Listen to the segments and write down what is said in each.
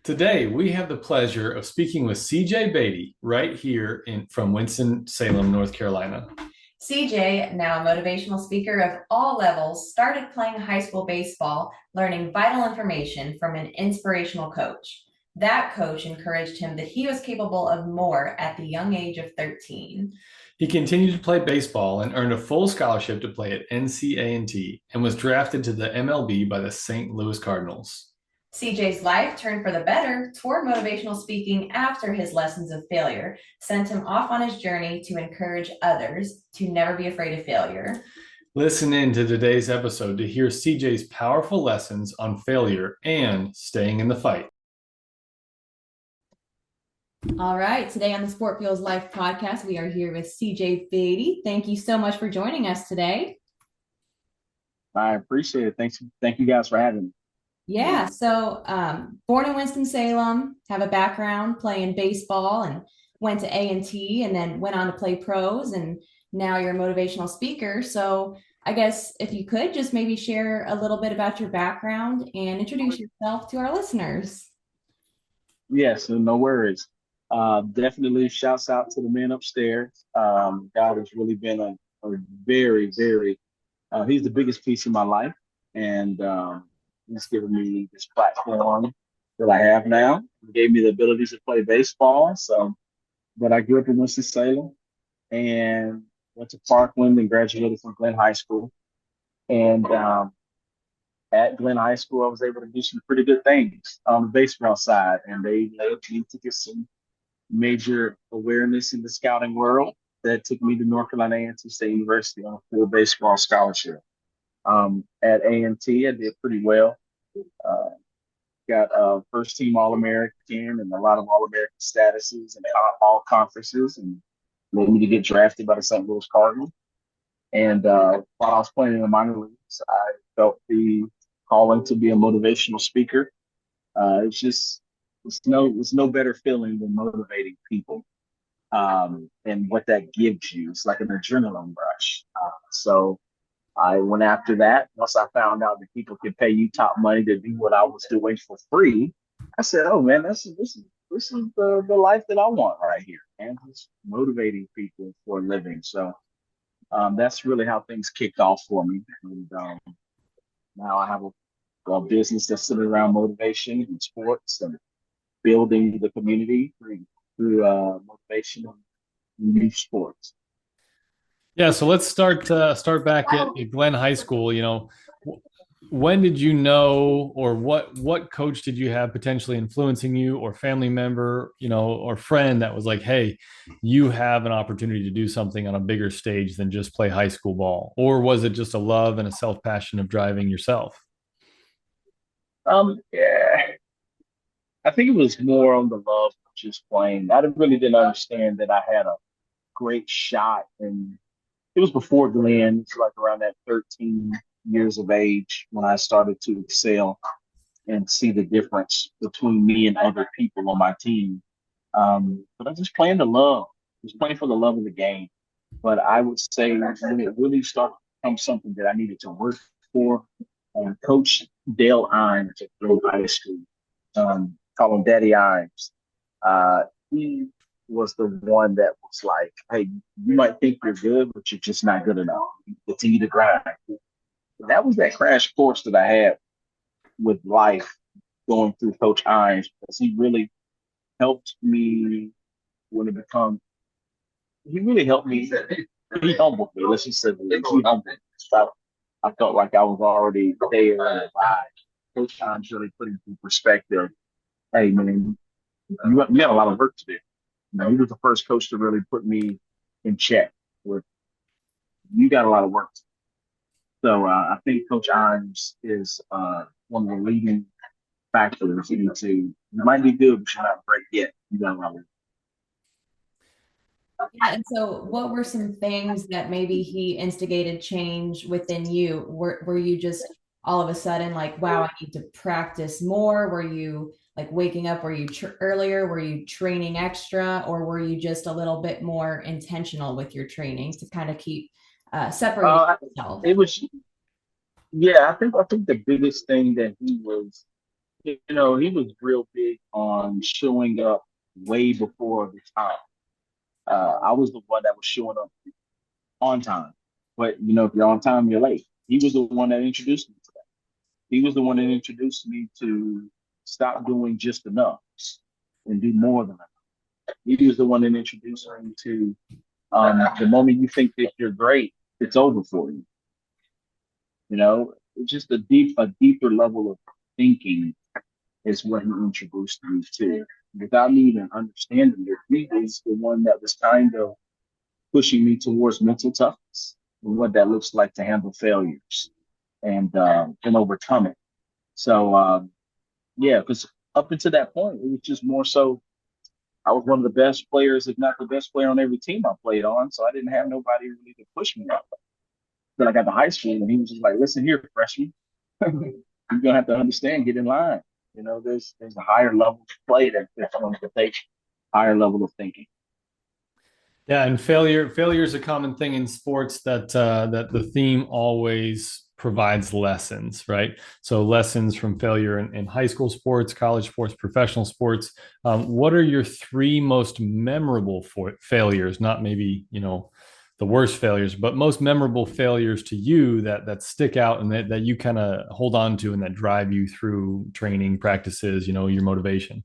Today, we have the pleasure of speaking with CJ Beatty right here from Winston-Salem, North Carolina. CJ, now a motivational speaker of all levels, started playing high school baseball, learning vital information from an inspirational coach. That coach encouraged him that he was capable of more at the young age of 13. He continued to play baseball and earned a full scholarship to play at NCA&T and was drafted to the MLB by the St. Louis Cardinals. CJ's life turned for the better toward motivational speaking after his lessons of failure sent him off on his journey to encourage others to never be afraid of failure. Listen in to today's episode to hear CJ's powerful lessons on failure and staying in the fight. All right. Today on the Sport Fuels Life podcast, we are here with CJ Beatty. Thank you so much for joining us today. I appreciate it. Thank you guys for having me. Yeah. So born in Winston-Salem, have a background playing baseball and went to A&T and then went on to play pros. And now you're a motivational speaker. So I guess if you could just maybe share a little bit about your background and introduce yourself to our listeners. Yes, no worries. Definitely shouts out to the men upstairs. God has really been a very, very, he's the biggest piece of my life. And he's given me this platform that I have now. He gave me the ability to play baseball. But I grew up in Winston-Salem and went to Parkland and graduated from Glenn High School. And at Glenn High School, I was able to do some pretty good things on the baseball side. And they led me to get some major awareness in the scouting world that took me to North Carolina A&T State University on a full baseball scholarship. At A&T, I did pretty well. Got a first team All-American and a lot of All-American statuses and all conferences, and led me to get drafted by the St. Louis Cardinals. And while I was playing in the minor leagues, I felt the calling to be a motivational speaker. It's no better feeling than motivating people, and what that gives you. It's like an adrenaline rush. So I went after that. Once I found out that people could pay you top money to do what I was doing for free, I said, "Oh man, this is the life that I want right here, and just motivating people for a living." So that's really how things kicked off for me. And now I have a business that's centered around motivation and sports and building the community through motivation and youth sports. Yeah, so let's start back at Glenn High School. When did you know, or what coach did you have potentially influencing you, or family member, or friend that was like, hey, you have an opportunity to do something on a bigger stage than just play high school ball? Or was it just a love and a self-passion of driving yourself? Yeah, I think it was more on the love of just playing. I really didn't understand that I had a great shot, and it was before Glenn. It's like around that 13 years of age when I started to excel and see the difference between me and other people on my team. But I was just playing the love. I was playing for the love of the game. But I would say when it really started to become something that I needed to work for, Coach Dale Imes at Grove High School, call him Daddy Imes. He was the one that was like, "Hey, you might think you're good, but you're just not good enough. Continue to grind." That was that crash course that I had with life going through Coach Imes, because he really helped me when it become. He really helped me. He humbled me. Let's just say that. He humbled me. So I felt like I was already there and alive. Coach Imes really put into perspective. Hey man, you got a lot of work to do. He was the first coach to really put me in check with, you got a lot of work to do. So I think Coach Imes is one of the leading factors into, you might be good, but you're not great yet. You got a lot of work. Yeah, and so what were some things that maybe he instigated change within you? Were you just all of a sudden like, wow, I need to practice more? Were you like waking up? Were you earlier? Were you training extra? Or were you just a little bit more intentional with your training to kind of keep separating yourself? It was, yeah, I think the biggest thing that he was real big on showing up way before the time. I was the one that was showing up on time. But if you're on time, you're late. He was the one that introduced me to that. He was the one that introduced me to stop doing just enough and do more than enough. He was the one that introduced me to the moment you think that you're great, it's over for you. It's just a deeper level of thinking is what he introduced me to. Without me even understanding it, he was the one that was kind of pushing me towards mental toughness and what that looks like to handle failures and overcome it. So yeah, because up until that point, it was just more so I was one of the best players, if not the best player on every team I played on. So I didn't have nobody really to push me out. Then I got to high school and he was just like, listen here, freshman, you're gonna have to understand, get in line. There's a higher level to play that's going to take higher level of thinking. Yeah, and failure is a common thing in sports that the theme always provides lessons, right? So lessons from failure in high school sports, college sports, professional sports. What are your three most memorable failures? Not maybe the worst failures, but most memorable failures to you that stick out and that you kind of hold on to and that drive you through training practices, your motivation.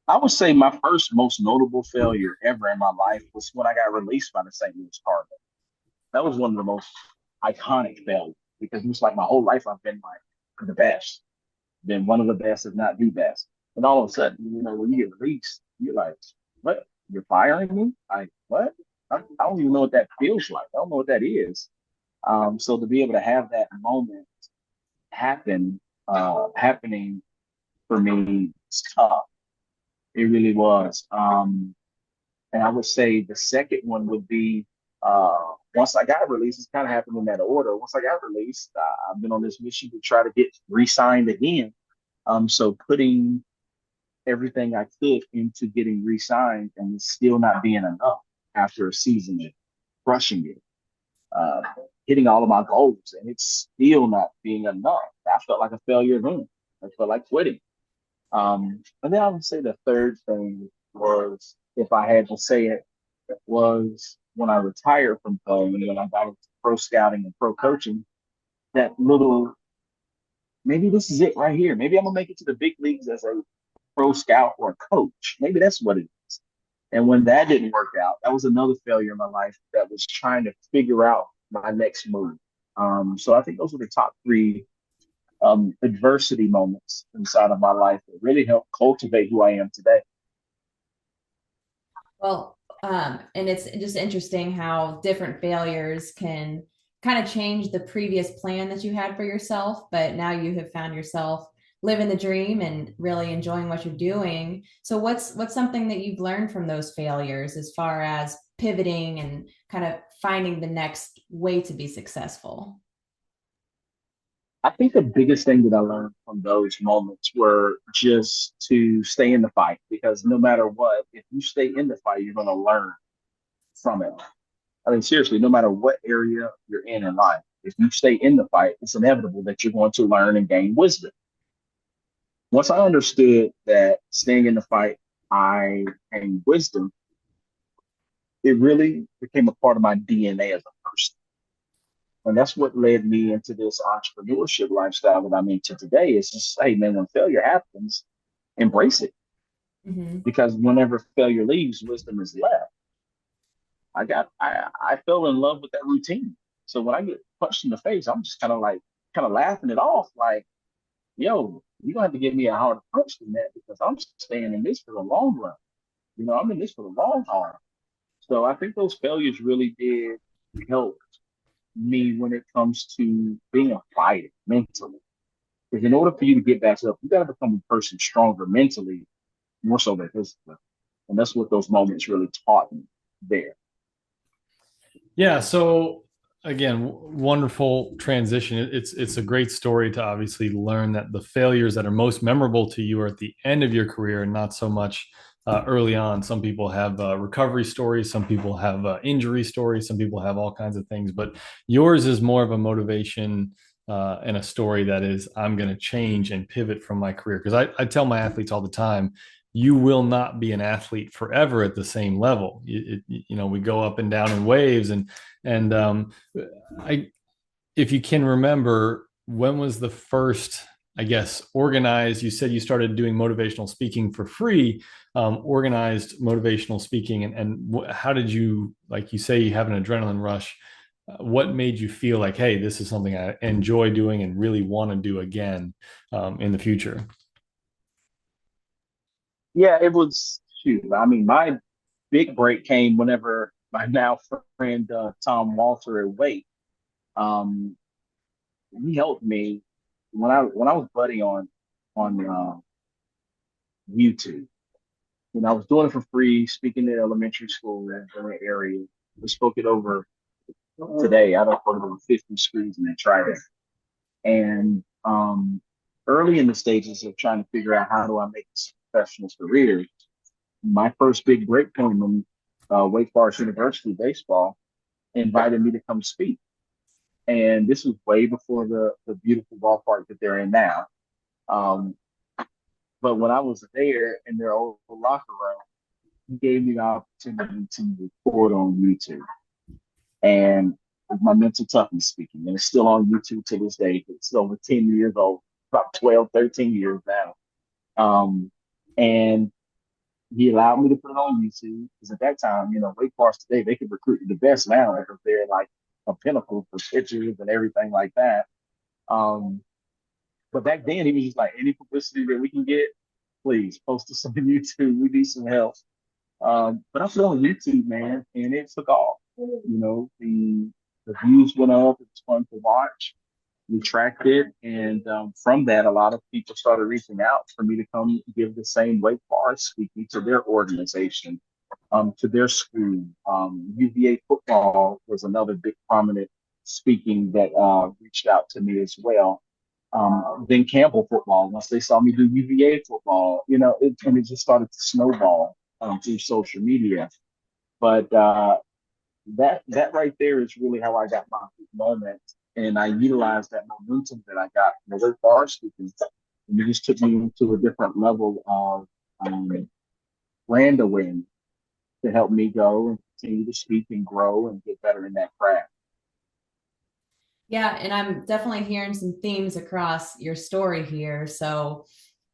I would say my first most notable failure ever in my life was when I got released by the St. Louis Cardinals. That was one of the most iconic failures because it was like my whole life I've been like the best, been one of the best, if not the best. And all of a sudden, when you get released, you're like, what? You're firing me? Like, what? I don't even know what that feels like. I don't know what that is. So to be able to have that moment happening for me, it's tough. It really was. And I would say the second one would be once I got released, it's kind of happened in that order. Once I got released, I've been on this mission to try to get re-signed again. So putting everything I could into getting re-signed and it's still not being enough after a season of crushing it, hitting all of my goals, and it's still not being enough. I felt like a failure then. I felt like quitting. And then I would say the third thing was, if I had to say it, was when I retired from playing, when I got into pro scouting and pro coaching, that little, maybe this is it right here. Maybe I'm gonna make it to the big leagues as a pro scout or a coach. Maybe that's what it is. And when that didn't work out, that was another failure in my life that was trying to figure out my next move. So I think those were the top three adversity moments inside of my life that really helped cultivate who I am today. Well, and it's just interesting how different failures can kind of change the previous plan that you had for yourself, but now you have found yourself living the dream and really enjoying what you're doing. So what's something that you've learned from those failures as far as pivoting and kind of finding the next way to be successful? I think the biggest thing that I learned from those moments were just to stay in the fight because no matter what, if you stay in the fight, you're going to learn from it. I mean, seriously, no matter what area you're in life, if you stay in the fight, it's inevitable that you're going to learn and gain wisdom. Once I understood that staying in the fight, I gained wisdom, it really became a part of my DNA as a person. And that's what led me into this entrepreneurship lifestyle that I'm into today is just, hey, man, when failure happens, embrace it. Mm-hmm. Because whenever failure leaves, wisdom is left. I fell in love with that routine. So when I get punched in the face, I'm just kind of laughing it off like, yo, you're gonna have to give me a harder punch than that because I'm staying in this for the long run. I'm in this for the long haul. So I think those failures really did help me when it comes to being a fighter mentally. Because in order for you to get back up, you got to become a person stronger mentally, more so than physically. And that's what those moments really taught me there. Yeah. So again, wonderful transition. It's a great story to obviously learn that the failures that are most memorable to you are at the end of your career and not so much early on. Some people have recovery stories, some people have injury stories, some people have all kinds of things, but yours is more of a motivation and a story that is, I'm going to change and pivot from my career. Because I tell my athletes all the time, you will not be an athlete forever at the same level. We go up and down in waves, and I, if you can remember, when was the first, I guess, organized? You said you started doing motivational speaking for free, organized motivational speaking, and how did you, like you say, you have an adrenaline rush? What made you feel like, hey, this is something I enjoy doing and really want to do again in the future? Yeah, it was shoot. I mean, my big break came whenever my now friend Tom Walter at Wake, um, he helped me when I was buddy on YouTube. I was doing it for free, speaking to elementary school in the area. We spoke it over today. I don't go to over 50 schools and they tried it. And early in the stages of trying to figure out how do I make this professional career, my first big break came when Wake Forest University baseball invited me to come speak. And this was way before the beautiful ballpark that they're in now. Um, but when I was there in their old locker room, he gave me the opportunity to record on YouTube. And my mental toughness speaking. And it's still on YouTube to this day. It's over 10 years old, about 12, 13 years now. And he allowed me to put it on YouTube because at that time, Wake Forest today, they could recruit the best now because they're like a pinnacle for pitchers and everything like that. Um, but back then, he was just like, any publicity that we can get, please post us on YouTube. We need some help. But I put it on YouTube, man, and it took off. The views went up. It was fun to watch. We tracked it, and from that, a lot of people started reaching out for me to come give the same Wake Forest speaking to their organization, to their school. UVA football was another big prominent speaking that reached out to me as well. Then Campbell football, once they saw me do UVA football, and it just started to snowball through social media. But that right there is really how I got my moment, and I utilized that momentum that I got from the Wake Forest speaking, and it just took me to a different level of brand awareness to help me go and continue to speak and grow and get better in that craft. Yeah, and I'm definitely hearing some themes across your story here. So,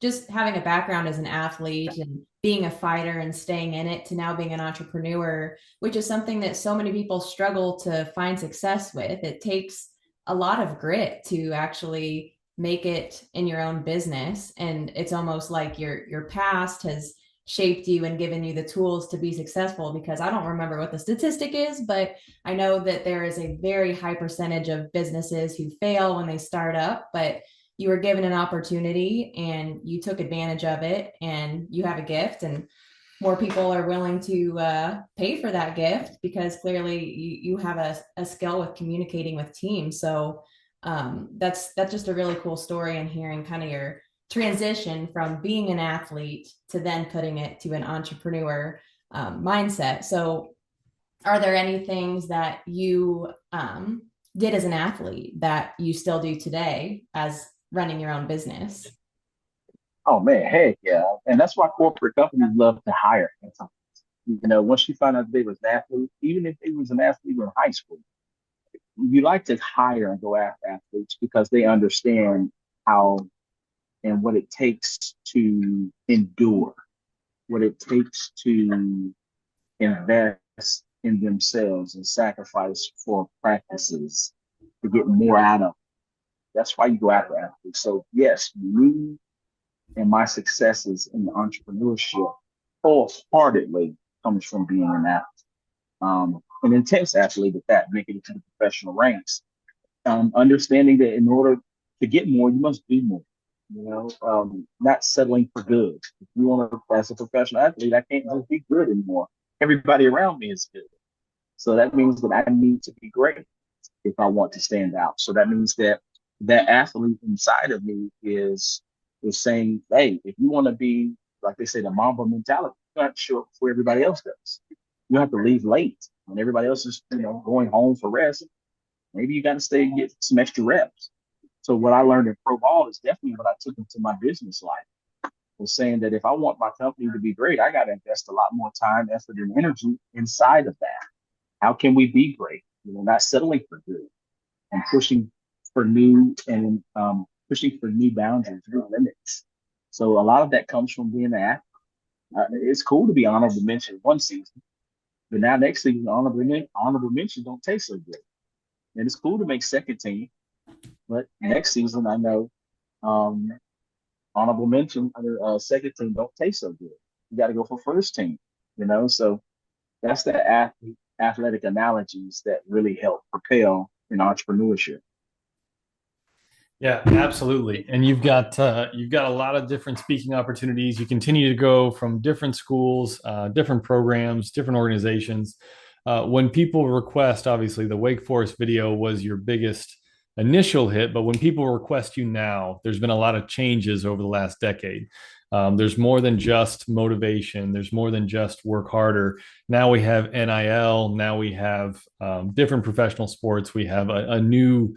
just having a background as an athlete and being a fighter and staying in it to now being an entrepreneur, which is something that so many people struggle to find success with. It takes a lot of grit to actually make it in your own business, and it's almost like your past has shaped you and given you the tools to be successful, because I don't remember what the statistic is, but I know that there is a very high percentage of businesses who fail when they start up, but you were given an opportunity and you took advantage of it, and you have a gift, and more people are willing to pay for that gift because clearly you have a skill with communicating with teams. So that's just a really cool story, and hearing kind of your transition from being an athlete to then putting it to an entrepreneur mindset. So are there any things that you did as an athlete that you still do today as running your own business? Oh man, heck yeah. And that's why corporate companies love to hire. Once you find out they was an athlete, even if they was an athlete in high school, you like to hire and go after athletes because they understand how and what it takes to endure, what it takes to invest in themselves and sacrifice for practices to get more out of. That's why you go after athletes. So yes, me and my successes in entrepreneurship wholeheartedly comes from being an athlete, an intense athlete at that, making it to the professional ranks. Understanding that in order to get more, you must do more. Not settling for good. If you want to, as a professional athlete, I can't just be good anymore. Everybody around me is good. So that means that I need to be great if I want to stand out. So that means that that athlete inside of me is saying, hey, if you want to be, like they say, the Mamba mentality, you have to show up before everybody else does. You have to leave late when everybody else is, going home for rest. Maybe you got to stay and get some extra reps. So what I learned in pro ball is definitely what I took into my business life. Was saying that if I want my company to be great, I got to invest a lot more time, effort, and energy inside of that. How can we be great? Not settling for good and pushing for new boundaries, new limits. So a lot of that comes from being an athlete. It's cool to be honorable mention one season, but now next season honorable mention don't taste so good. And it's cool to make second team, but next season I know um, honorable mention under second team don't taste so good. You got to go for first team. So that's the athletic analogies that really help propel in entrepreneurship. Yeah, absolutely. And you've got a lot of different speaking opportunities. You continue to go from different schools, different programs, different organizations. When people request, obviously, the Wake Forest video was your biggest initial hit, but when people request you now, there's been a lot of changes over the last decade. There's more than just motivation. There's more than just work harder. Now we have NIL. Now we have different professional sports. We have a new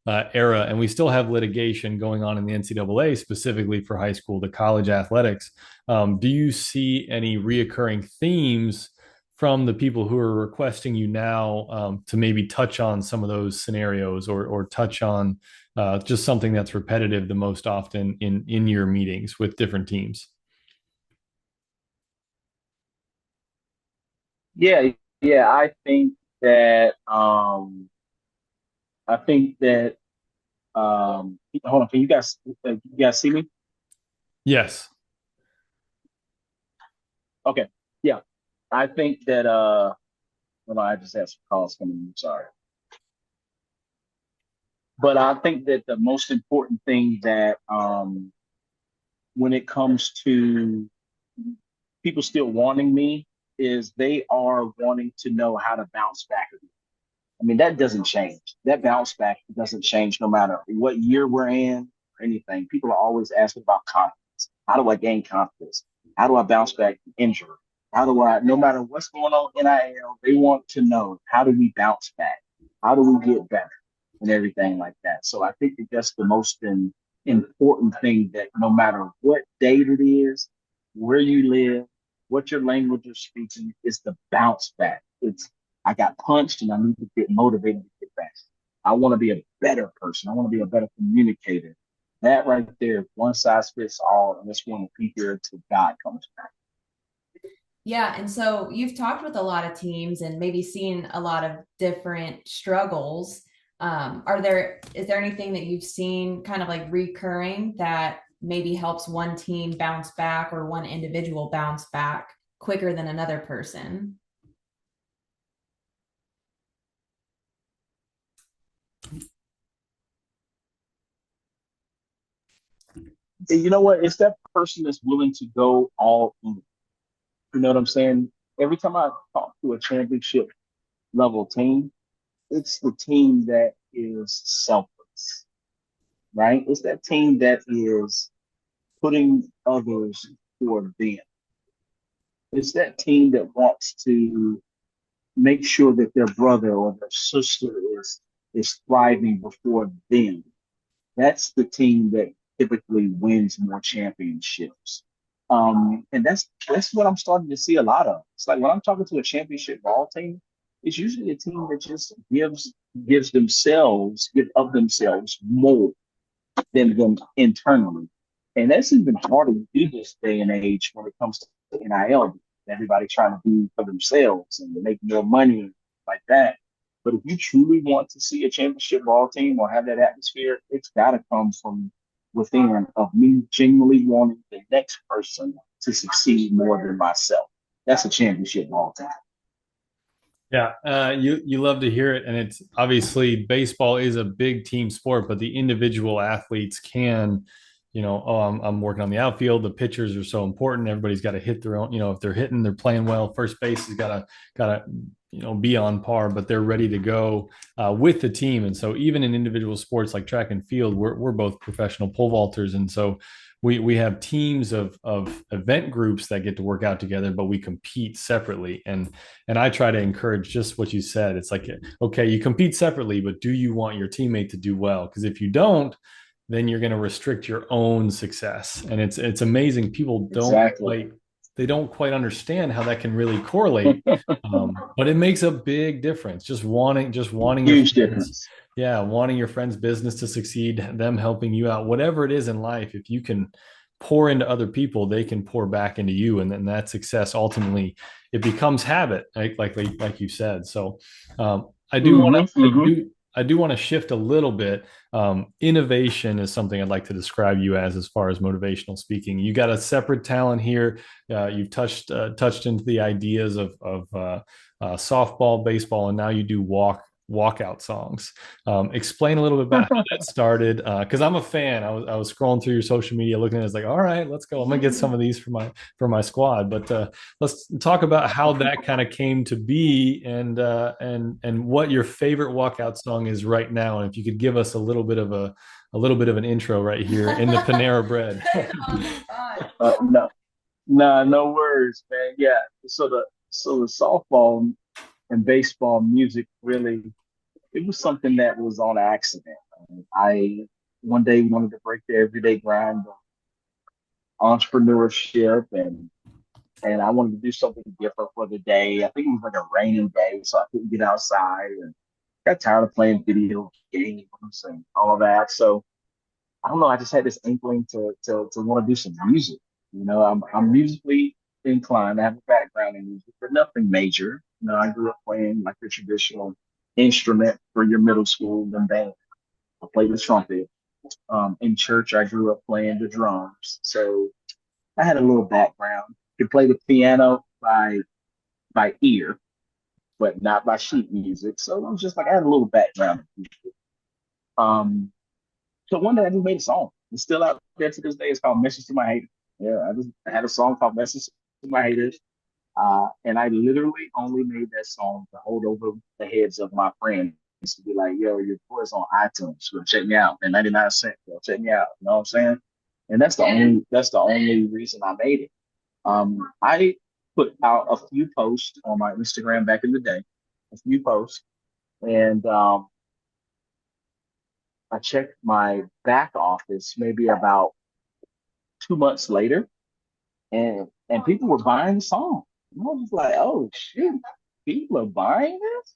era, and we still have litigation going on in the NCAA specifically for high school to college athletics. Do you see any reoccurring themes from the people who are requesting you now to maybe touch on some of those scenarios or touch on just something that's repetitive the most often in your meetings with different teams? Yeah, yeah. That I think that hold on, can you guys see me? Yes. Okay. Yeah. I think that well, I just had some calls coming in, sorry. But I think that the most important thing that when it comes to people still wanting me is they are wanting to know how to bounce back. I mean, that doesn't change. That bounce back doesn't change no matter what year we're in or anything. People are always asking about confidence. How do I gain confidence? How do I bounce back from injury? No matter what's going on in NIL, they want to know, how do we bounce back? How do we get better and everything like that? So I think that that's the most important thing, that no matter what date it is, where you live, what your language is speaking, is the bounce back. I got punched and I need to get motivated to get back. I want to be a better person. I want to be a better communicator. That right there, one size fits all, and that's when the people to God comes back. Yeah. And so you've talked with a lot of teams and maybe seen a lot of different struggles. Is there anything that you've seen kind of like recurring that maybe helps one team bounce back or one individual bounce back quicker than another person? And you know what? It's that person that's willing to go all in. You know what I'm saying? Every time I talk to a championship level team, it's the team that is selfless, right? It's that team that is putting others for them. It's that team that wants to make sure that their brother or their sister is thriving before them. That's the team that typically wins more championships. And that's what I'm starting to see a lot of. It's like when I'm talking to a championship ball team, it's usually a team that just give of themselves more than them internally. And that's even harder to do this day and age when it comes to NIL. Everybody trying to do for themselves and make more money like that. But if you truly want to see a championship ball team or have that atmosphere, it's got to come from within, of me genuinely wanting the next person to succeed more than myself. That's a championship ball team. Yeah, you love to hear it, and it's obviously baseball is a big team sport, but the individual athletes can, oh, I'm working on the outfield. The pitchers are so important. Everybody's got to hit their own. If they're hitting, they're playing well. First base has got to be on par, but they're ready to go with the team. And so even in individual sports like track and field, we're both professional pole vaulters, and so we have teams of event groups that get to work out together, but we compete separately. And I try to encourage just what you said. It's like, okay, you compete separately, but do you want your teammate to do well? Because if you don't, then you're going to restrict your own success. And it's amazing. People Exactly. they don't quite understand how that can really correlate. But it makes a big difference. Just wanting your Huge friends, difference. yeah, wanting your friends' business to succeed, them helping you out, whatever it is in life. If you can pour into other people, they can pour back into you, and then that success ultimately it becomes habit, like you said. So I do want to Mm-hmm, mm-hmm. I do want to shift a little bit. Innovation is something I'd like to describe you as far as motivational speaking. You got a separate talent here. You've touched into the ideas of softball, baseball, and now you do walkout songs. Explain a little bit about how that started, because I'm a fan. I was scrolling through your social media, looking at it, it's like, all right, let's go. I'm gonna get some of these for my squad. But let's talk about how that kind of came to be, and what your favorite walkout song is right now. And if you could give us a little bit of an intro right here in the Panera Bread. On the spot. No, no, no words, man. Yeah. So the softball and baseball music really, it was something that was on accident. I one day wanted to break the everyday grind of entrepreneurship, and I wanted to do something different for the day. I think it was like a rainy day, so I couldn't get outside and got tired of playing video games and all of that. So I don't know. I just had this inkling to want to do some music. I'm musically inclined. I have a background in music, but nothing major. I grew up playing like the traditional instrument for your middle school and band. I played the trumpet. In church, I grew up playing the drums, so I had a little background. Could play the piano by ear, but not by sheet music. So I was just like I had a little background. Um, So one day I just made a song. It's still out there to this day. It's called Message to My Haters. Yeah, I had a song called Message to My Haters. And I literally only made that song to hold over the heads of my friends to be like, yo, your boy's on iTunes. Go check me out. And 99 cents. Go check me out. You know what I'm saying? And that's the only reason I made it. I put out a few posts on my Instagram back in the day, a few posts, and I checked my back office maybe about 2 months later, and people were buying the song. And I was like, oh shit, people are buying this?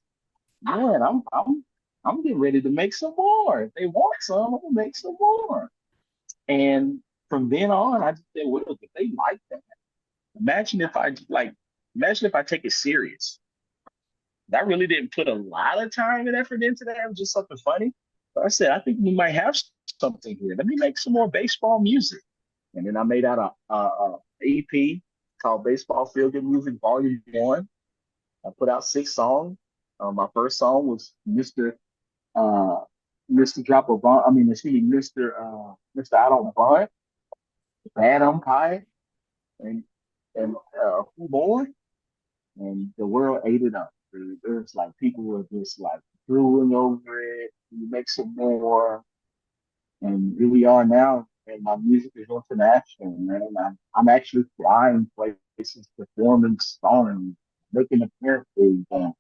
Man, I'm getting ready to make some more. If they want some, I'm gonna make some more. And from then on, I just said, well, look, if they like that, imagine if I like, imagine if I take it serious. I really didn't put a lot of time and effort into that. It was just something funny. But I said, I think we might have something here. Let me make some more baseball music. And then I made out a EP called Baseball Feel Good Music Volume One. I put out 6 songs. My first song was uh, Mr. Drop a Bomb. I mean, excuse me, Mr. I Don't Bunt, Bad Umpire, and Who Born, and the world ate it up. It was like people were just like drooling over it. You make some more, and here we are now. And my music is international, man. I'm actually flying places, performing songs, making appearances. And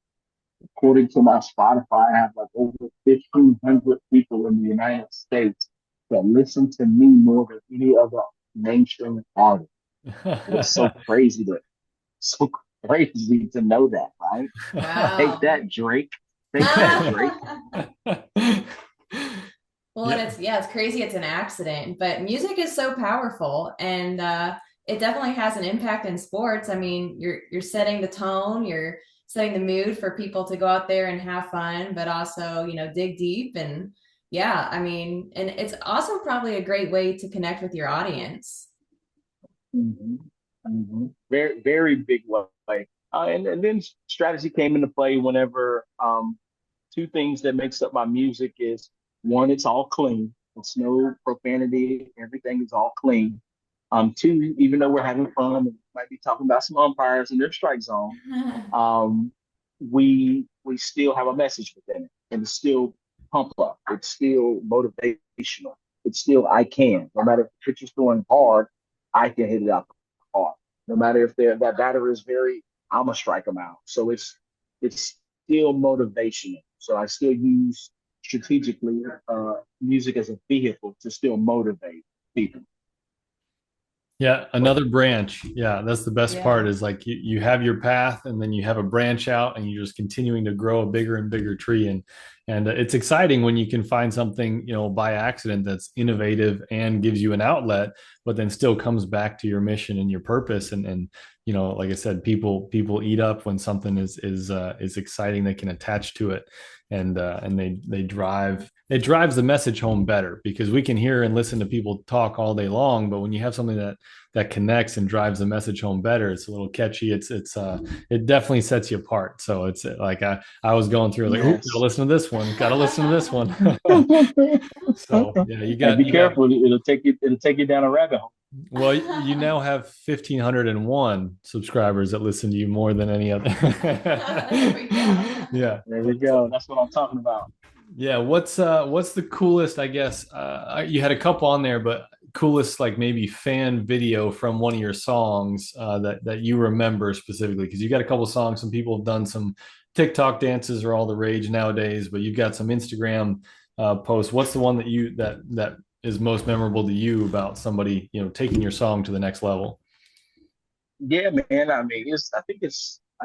according to my Spotify, I have like over 1,500 people in the United States that listen to me more than any other mainstream artist. It's so crazy to know that, right? Take Wow. that, Drake. Take that, Drake. Well, and Yeah. it's crazy. It's an accident, but music is so powerful, and it definitely has an impact in sports. I mean, you're setting the tone, you're setting the mood for people to go out there and have fun, but also dig deep. And yeah, I mean, and it's also probably a great way to connect with your audience. Hmm. Hmm. Very, very big way. And then strategy came into play whenever two things that makes up my music is one, it's all clean. It's no profanity. Everything is all clean. Two, even though we're having fun and might be talking about some umpires in their strike zone, um, we still have a message within it, and it's still pump up. It's still motivational. it's still I can. No matter if the pitcher's throwing hard, I can hit it out the park. No matter if that batter is very, I'm gonna strike them out. So it's still motivational. So I still use strategically music as a vehicle to still motivate people. Yeah, another branch. Yeah, that's the best Yeah. part is like you have your path and then you have a branch out and you're just continuing to grow a bigger and bigger tree. And it's exciting when you can find something, by accident that's innovative and gives you an outlet, but then still comes back to your mission and your purpose. And like I said, people eat up when something is exciting, they can attach to it. And they drive it drives the message home better because we can hear and listen to people talk all day long, but when you have something that connects and drives the message home better, it's a little catchy. It definitely sets you apart. So it's like I was going through like, oh, gotta Yes. listen to this one, gotta listen to this one. So yeah, you Hey, got be you got careful. It'll take you down a rabbit hole. well, you now have 1,501 subscribers that listen to you more than any other. There we go. Yeah. There we go. That's what I'm talking about. Yeah, what's the coolest, I guess, you had a couple on there, but coolest like maybe fan video from one of your songs that you remember specifically? Because you got a couple songs, some people have done some TikTok dances are all the rage nowadays, but you've got some Instagram posts. What's the one that is most memorable to you about somebody, taking your song to the next level? Yeah, man. I mean, I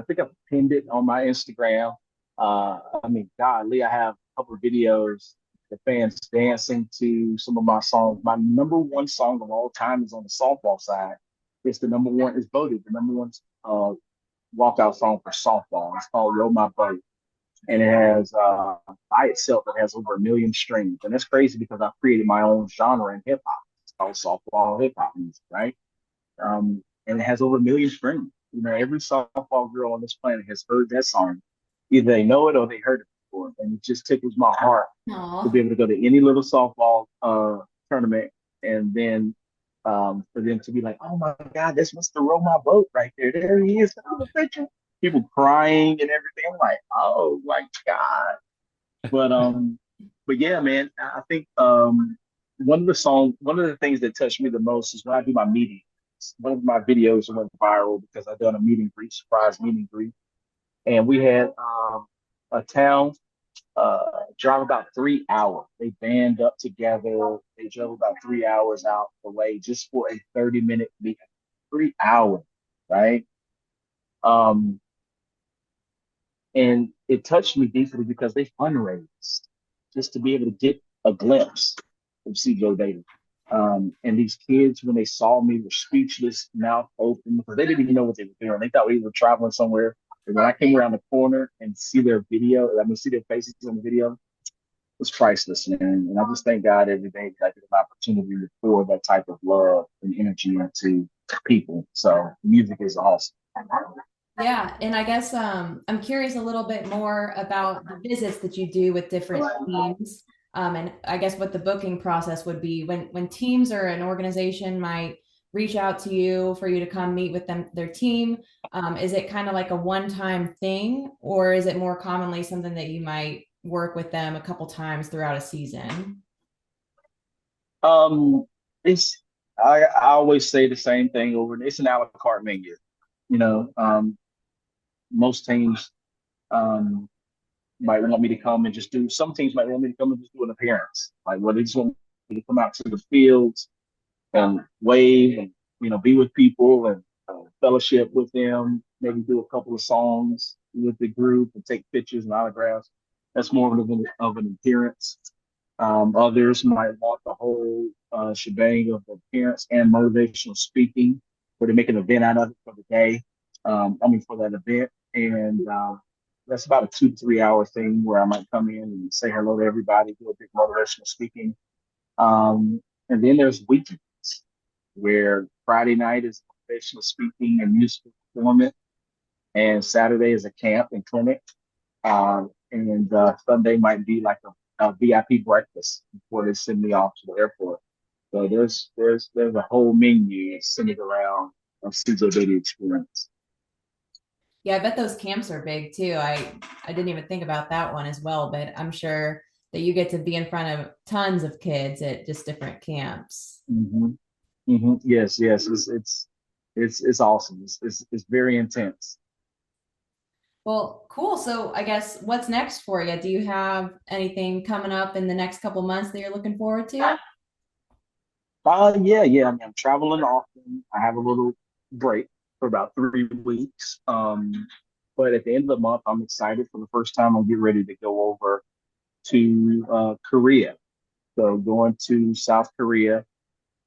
think I've pinned it on my Instagram. I mean, golly, I have a couple of videos, the fans dancing to some of my songs. My number one song of all time is on the softball side. It's the number one, it's voted the number one uh, walkout song for softball. It's called Roll My Boat. And it has, by itself, it has over a million streams. And that's crazy because I've created my own genre in hip hop. It's called softball hip hop music, right? And it has over a million streams. Every softball girl on this planet has heard that song. Either they know it or they heard it before. And it just tickles my heart to be Aw. able to go to any little softball tournament and then for them to be like, oh my God, that's Mr. Row My Boat right there. There he is. Look at the picture. People crying and everything. I'm like, oh my God. But yeah, man, I think one of the things that touched me the most is when I do my meetings. One of my videos went viral because I done a meet and greet, surprise meet and greet, and we had a town drive about 3 hours. They band up together. They drove about 3 hours out the way just for a 30-minute meeting. 3 hours, right? Um, and it touched me deeply because they fundraised just to be able to get a glimpse of C.J. Davis. And these kids, when they saw me, were speechless, mouth open, because they didn't even know what they were doing. They thought we were traveling somewhere. And when I came around the corner and see their video, I mean, see their faces in the video, it was priceless, man. And I just thank God every day that I get an opportunity to pour that type of love and energy into people. So music is awesome. Yeah, and I guess I'm curious a little bit more about the visits that you do with different teams, and I guess what the booking process would be when teams or an organization might reach out to you for you to come meet with their team. Is it kind of like a one-time thing, or is it more commonly something that you might work with them a couple times throughout a season? Um, it's I always say the same thing over. It's an a la carte menu. You know, most teams um, might want me to come and just do. Some teams might want me to come and just do an appearance. Like, well, they just want me to come out to the fields and wave and be with people and fellowship with them. Maybe do a couple of songs with the group and take pictures and autographs. That's more of an appearance. Others might want the whole shebang of appearance and motivational speaking, where they make an event out of it for the day. I mean, for that event. And that's about a 2 to 3 hour thing where I might come in and say hello to everybody, do a big motivational speaking. And then there's weekends where Friday night is motivational speaking and musical performance, and Saturday is a camp and clinic. And Sunday might be like a VIP breakfast before they send me off to the airport. So there's a whole menu centered around a CJ Beatty experience. Yeah, I bet those camps are big too. I didn't even think about that one as well, but I'm sure that you get to be in front of tons of kids at just different camps. Hmm. Hmm. Yes, yes. It's awesome. It's very intense. Well, cool. So I guess what's next for you? Do you have anything coming up in the next couple months that you're looking forward to? Yeah, yeah. I mean, I'm traveling often. I have a little break for about 3 weeks. But at the end of the month, I'm excited for the first time. I'm getting ready to go over to Korea. So going to South Korea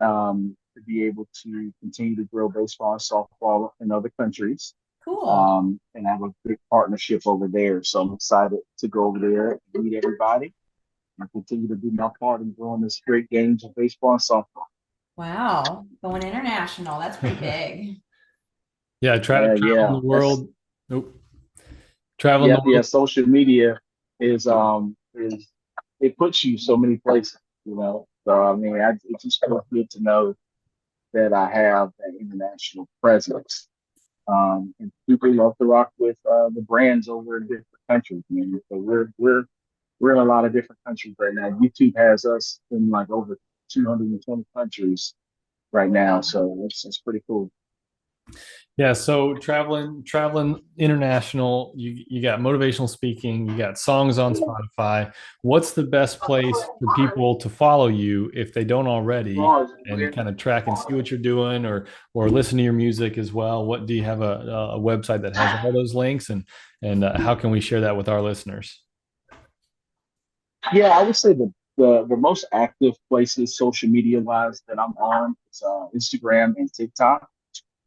to be able to continue to grow baseball and softball in other countries. Cool. And have a big partnership over there. So I'm excited to go over there and meet everybody and continue to do my part in growing this great games of baseball and softball. Wow. Going international. That's pretty big. Yeah, traveling Yeah, the that's world. Nope. Traveling yeah, the yeah. world. Social media is it puts you so many places, you know. So I mean, it just feels good to know that I have that international presence. And people love to rock with the brands over in different countries. I mean, so we're in a lot of different countries right now. YouTube has us in like over 220 countries right now, Wow. so it's pretty cool. Yeah, so traveling international, you got motivational speaking, you got songs on Spotify. What's the best place for people to follow you if they don't already and kind of track and see what you're doing or listen to your music as well? What do you have a website that has all those links and how can we share that with our listeners? Yeah, I would say the most active places social media wise that I'm on is Instagram and TikTok.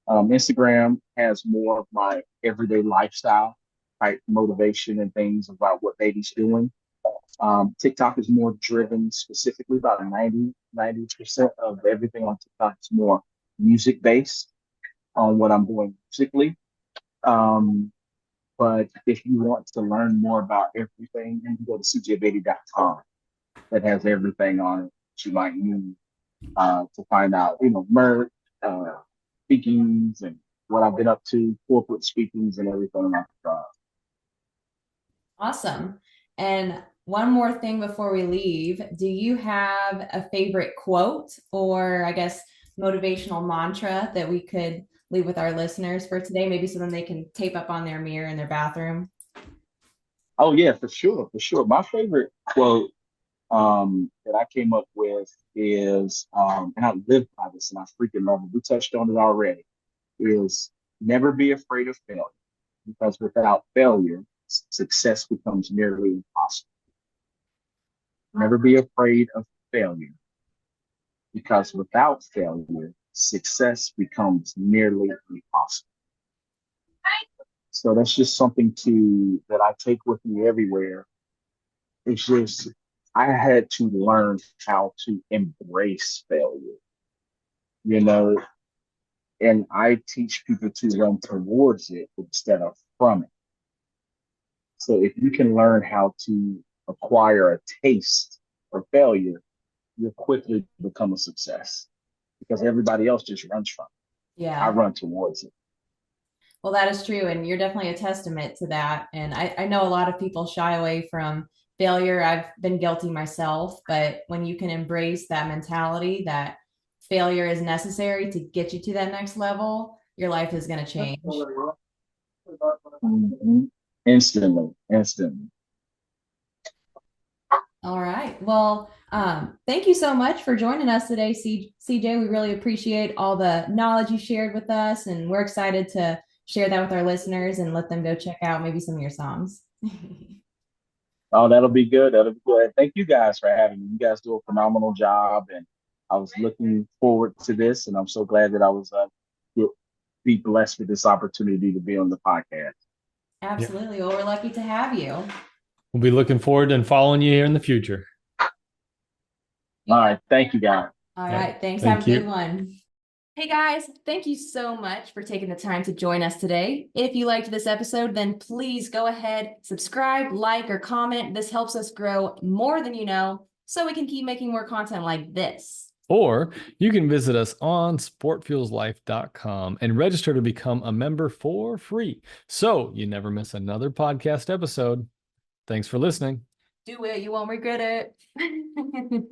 Instagram has more of my everyday lifestyle type motivation and things about what baby's doing. TikTok is more driven specifically about 90% of everything on TikTok is more music based on what I'm doing musically. Um, but if you want to learn more about everything, you can go to cjbeatty.com that has everything on it that you might need to find out, merch, speakings, and what I've been up to, corporate speakings, and everything like that. Awesome. And one more thing before we leave, do you have a favorite quote or I guess motivational mantra that we could leave with our listeners for today? Maybe something they can tape up on their mirror in their bathroom. Oh yeah, for sure, for sure. My favorite quote that I came up with is, and I live by this, and I freaking love it. We touched on it already. Is never be afraid of failure, because without failure, success becomes nearly impossible. Never be afraid of failure, because without failure, success becomes nearly impossible. So that's just something to that I take with me everywhere. It's just I had to learn how to embrace failure, you know, and I teach people to run towards it instead of from it. So if you can learn how to acquire a taste for failure, you'll quickly become a success because everybody else just runs from it. I Yeah. run towards it. Well, that is true. And you're definitely a testament to that. And I know a lot of people shy away from failure. I've been guilty myself, but when you can embrace that mentality that failure is necessary to get you to that next level, your life is going to change. Mhm. Instantly, instantly. All right. Well, thank you so much for joining us today, CJ. We really appreciate all the knowledge you shared with us, and we're excited to share that with our listeners and let them go check out maybe some of your songs. Oh, that'll be good. That'll be good. Thank you guys for having me. You guys do a phenomenal job, and I was looking forward to this, and I'm so glad that I was be blessed with this opportunity to be on the podcast. Yeah. Absolutely. Well, we're lucky to have you. We'll be looking forward and following you here in the future. All right, thank you guys. All All right. right. Thanks. Have a Thank good you. one. Hey guys, thank you so much for taking the time to join us today. If you liked this episode, then please go ahead, subscribe, like, or comment. This helps us grow more than you know, so we can keep making more content like this. Or you can visit us on sportfuelslife.com and register to become a member for free. So you never miss another podcast episode. Thanks for listening. Do it. You won't regret it.